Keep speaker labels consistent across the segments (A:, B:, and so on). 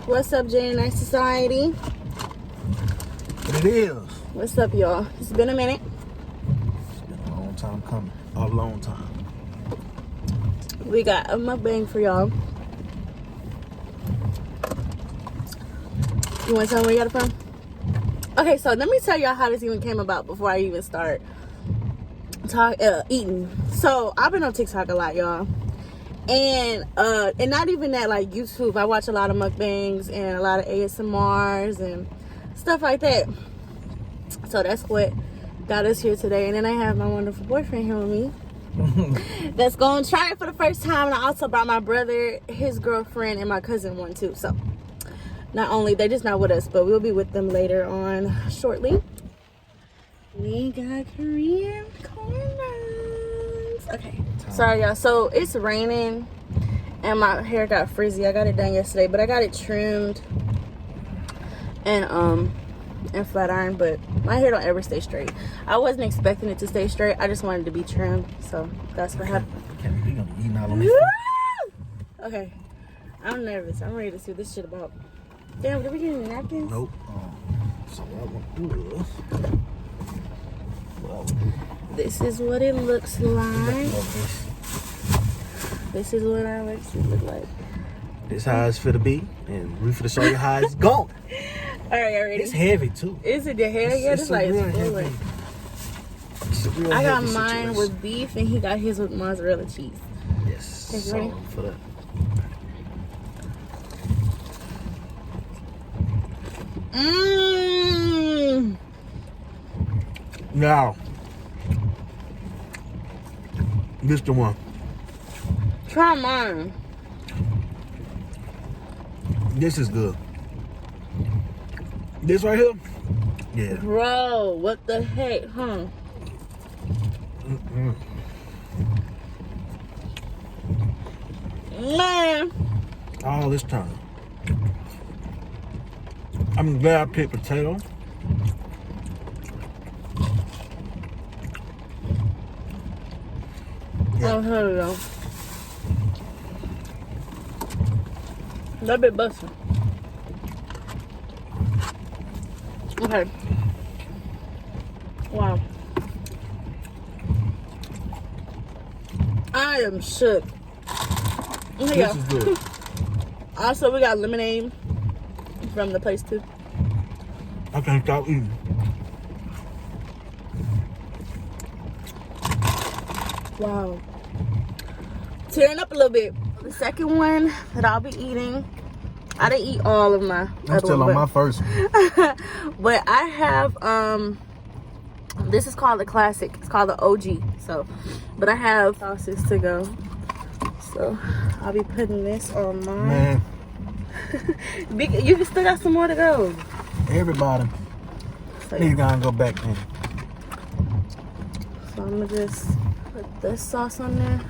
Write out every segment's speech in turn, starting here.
A: What's up, J&I Society?
B: It is.
A: What's up, y'all? It's been a minute.
B: It's been a long time coming. A long time.
A: We got a mukbang for y'all. You want to tell me where you got it from? Okay, so let me tell y'all how this even came about before I even start eating. So I've been on TikTok a lot, y'all, and not even that, like YouTube. I watch a lot of mukbangs and a lot of ASMRs and stuff like that. So that's what got us here today. And then I have my wonderful boyfriend here with me. That's gonna try it for the first time. And I also brought my brother, his girlfriend, and my cousin one too. So not only they're just not with us, but we'll be with them later on shortly. We got Korean corn dogs. Okay, sorry y'all. So it's raining and my hair got frizzy. I got it done yesterday, but I got it trimmed and flat iron, but my hair don't ever stay straight. I wasn't expecting it to stay straight. I just wanted it to be trimmed, so that's what happened.
B: We gonna be eating out on this.
A: Okay, I'm nervous. I'm ready to see what this shit about. Damn, did we get any napkins?
B: Nope. So what I want
A: This is what it looks like. This is what I like to look like.
B: This how it's for to be, and we finna show you how it's going.
A: All right, already.
B: It's heavy too.
A: Is it the hair? Yeah, it's like
B: real
A: it's
B: heavy. It's a real
A: I got
B: heavy
A: mine
B: situation.
A: with beef, and he got his with mozzarella cheese.
B: Yes.
A: Okay,
B: So
A: ready?
B: for that.
A: Mmm.
B: Now, this the one.
A: Try mine.
B: This is good. This right here? Yeah.
A: Bro, what the heck, huh? Man.
B: All this time. I'm glad I picked potato. Yeah.
A: Oh, here we go. That bit busting. Okay. Wow. I am shook. Here you
B: This
A: go.
B: is good.
A: Also, we got lemonade from the place too.
B: I can't stop eating.
A: Wow. Tearing up a little bit. The second one that I'll be eating, I didn't eat all of my
B: I'm still on my first one.
A: but I have this is called the classic. It's called the OG. So, but I have sauces to go. So I'll be putting this on mine.
B: Man,
A: You still got some more to go.
B: everybody
A: So,
B: needs to go back in.
A: so I'm gonna just put this sauce on there.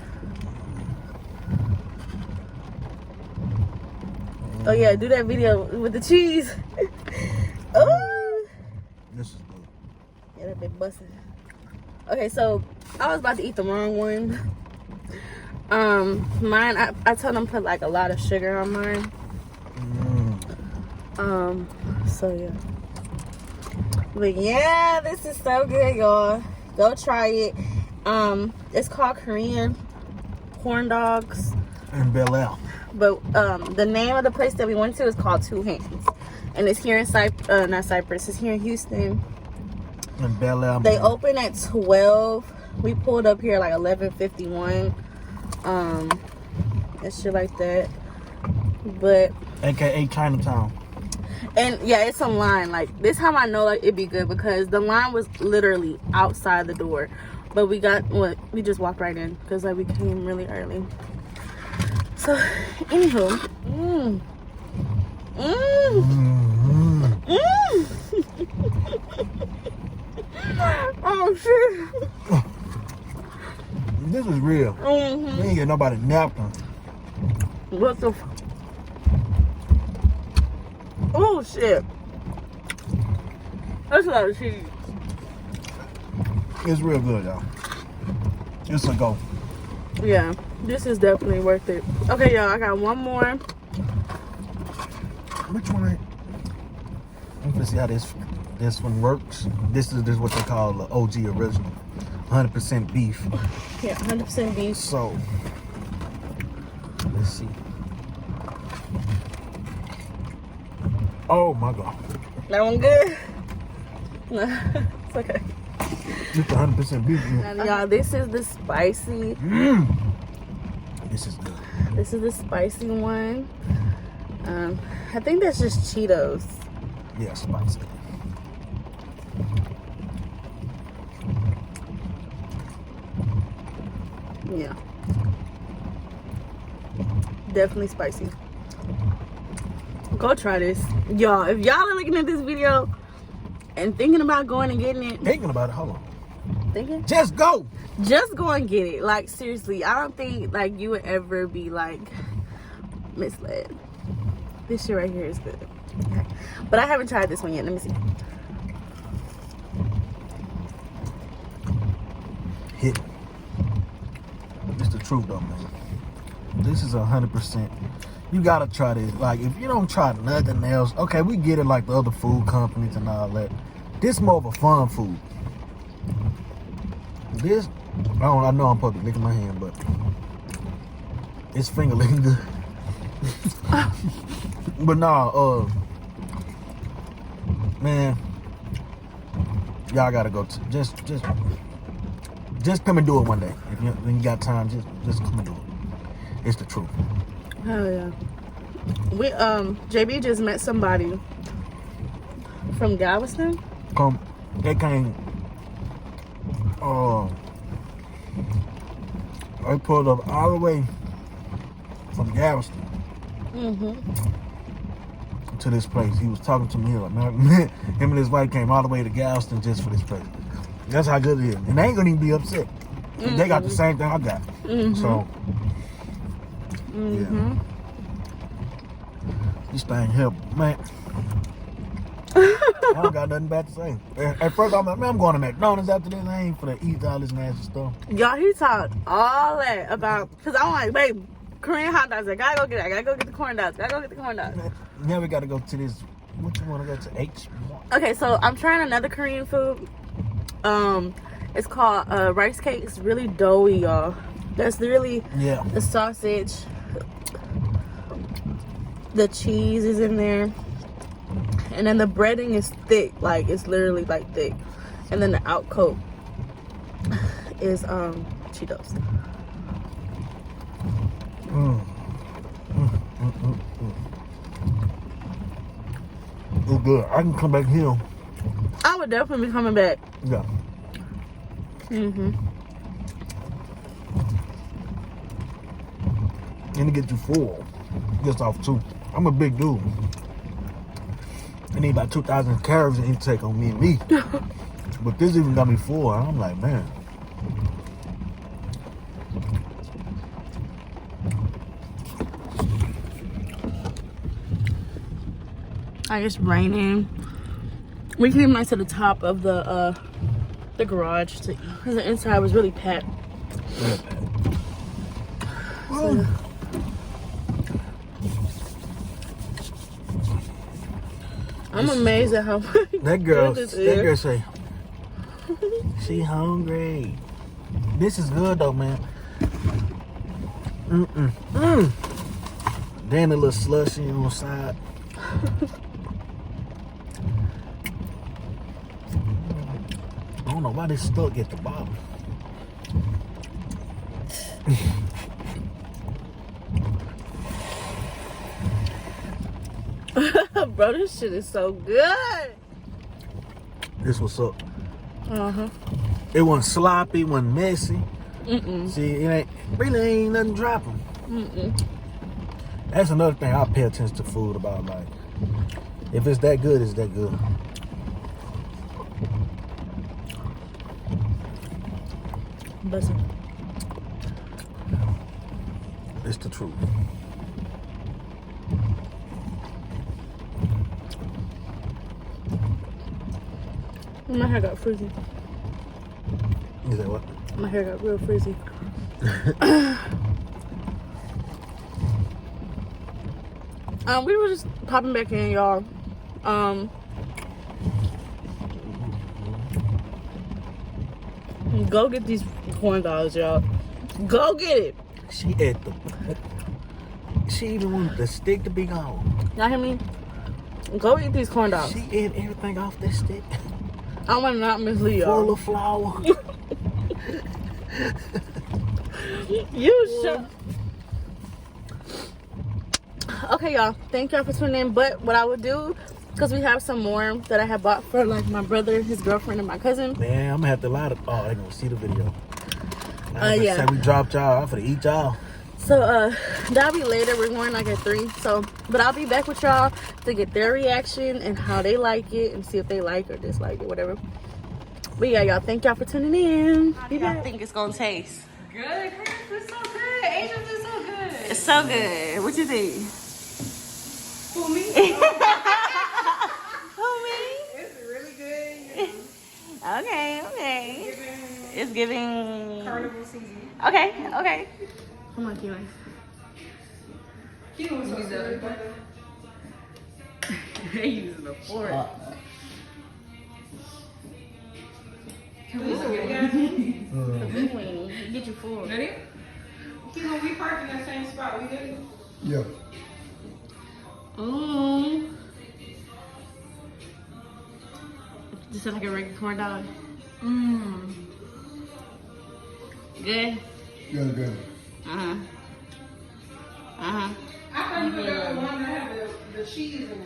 A: Oh yeah, do that video with the cheese. Oh,
B: This is good.
A: yeah, that bit busting. Okay, so I was about to eat the wrong one. Mine, I told them to put like a lot of sugar on mine. So yeah. But yeah, this is so good, y'all. Go try it. It's called Korean corn dogs.
B: In Bel Air.
A: But the name of the place that we went to is called Two Hands. And it's here in not Cyprus, it's here in Houston.
B: In Bel Air.
A: They open at 12. We pulled up here like 11:51. And shit like that. But
B: AKA Chinatown.
A: and yeah, it's a line. Like this time I know like it'd be good because the line was literally outside the door. But we just walked right in because like we came really early. So anywho. Oh shit.
B: This is real. We ain't get nobody napkin.
A: What the oh shit. That's a lot of cheese.
B: It's real good, y'all. It's a go.
A: Yeah, this is definitely worth it. Okay, y'all, I got one more.
B: Which one? Let's see how this one works. This is what they call the OG original, 100% beef.
A: Yeah, 100% beef.
B: So let's see. Oh my God.
A: That one good? No, it's okay.
B: It's 100% beef.
A: And y'all, this is the spicy.
B: This is good.
A: This is the spicy one. I think that's just Cheetos.
B: Yeah, spicy.
A: Yeah. Definitely spicy. Go try this. Y'all, if y'all are looking at this video and thinking about going and getting it.
B: Thinking about it, hold on.
A: Thinking?
B: Just go.
A: Just go and get it. Like, seriously, I don't think, like, you would ever be, like, misled. This shit right here is good. Okay. But I haven't tried this one yet. Let me see.
B: Hit. It's the truth, though, man. This is 100%. You gotta try this. Like, if you don't try nothing else, okay, we get it like the other food companies and all that. This more of a fun food. This, I know I'm supposed to lick my hand, but it's finger licking good. But nah, man, y'all gotta go to just come and do it one day. When you got time, just come and do it. It's the truth.
A: Hell yeah. We JB just met somebody from Galveston.
B: They came. I pulled up all the way from Galveston to this place. He was talking to me like, man, him and his wife came all the way to Galveston just for this place. That's how good it is, and they ain't gonna even be upset. They got the same thing I got. So, yeah, this thing helped, man. I don't got nothing bad to say. At first, I'm like, man, I'm going to McDonald's after this. I ain't finna eat all this nasty stuff.
A: Y'all, he talked all that about, because I'm like, babe, Korean hot dogs. I gotta go get it. I gotta go get the corn dogs. Gotta go get the corn dogs.
B: Now we gotta go to this. What you want to go to? H?
A: Okay, so I'm trying another Korean food. It's called rice cake. It's really doughy, y'all. That's really the sausage. The cheese is in there. And then the breading is thick, like it's literally like thick. And then the outcoat is Cheetos.
B: It's good. I can come back here.
A: I would definitely be coming back.
B: Yeah.
A: And
B: to get you full, just off too. I'm a big dude. I need about 2,000 calories in intake on me and me. But this even got me full. I'm like, man.
A: It's raining. We came right to the top of the garage to eat because the inside was really packed. So, I'm amazed at how much
B: that girl say she hungry. This is good though, man. Then a little slushy on the side. I don't know why this stuck at the bottom.
A: Bro, this shit is so good.
B: This what's up. It wasn't sloppy, wasn't messy. See, it ain't nothing dropping. That's another thing I pay attention to food about. Like, if it's that good, it's that good.
A: Bussin'.
B: It's the truth.
A: My hair got frizzy.
B: You said what?
A: My hair got real frizzy. We were just popping back in, y'all. Go get these corn dogs, y'all. Go get it.
B: She ate the. She even wanted the stick to be gone.
A: Y'all hear me? Go eat these corn dogs.
B: She ate everything off that stick.
A: I want to not mislead
B: Full
A: y'all.
B: of flour.
A: You should. Okay, y'all. Thank y'all for tuning in. But what I would do, because we have some more that I have bought for like my brother, his girlfriend, and my cousin.
B: Man, I'm gonna have to lie to. Oh, they gonna see the video.
A: Yeah.
B: Say we dropped y'all. I'm finna eat y'all.
A: So that'll be later. We're going like at 3. So, but I'll be back with y'all to get their reaction and how they like it and see if they like or dislike it, whatever. But yeah, y'all. Thank y'all for tuning in. How do y'all think it's gonna taste?
C: Good. It's so good. Asians is so good.
A: It's so good. What you think?
C: For me,
A: Who, me?
C: it's really good.
A: Okay. It's giving.
C: Carnival season.
A: Okay. Come on, Kiwi.
C: He was so good.
A: They using a fork.
C: Can we get it again?
A: The big weenie. Get your fork.
C: Ready? When we parked in that same spot, we did it.
D: Yeah.
A: Just like a regular corn dog. Good.
D: Good.
A: Uh-huh.
C: I thought you were the one that had the cheese in it.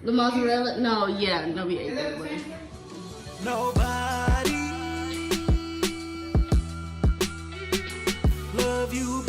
A: The mozzarella? No, yeah. No, we ate that one.
E: Nobody love you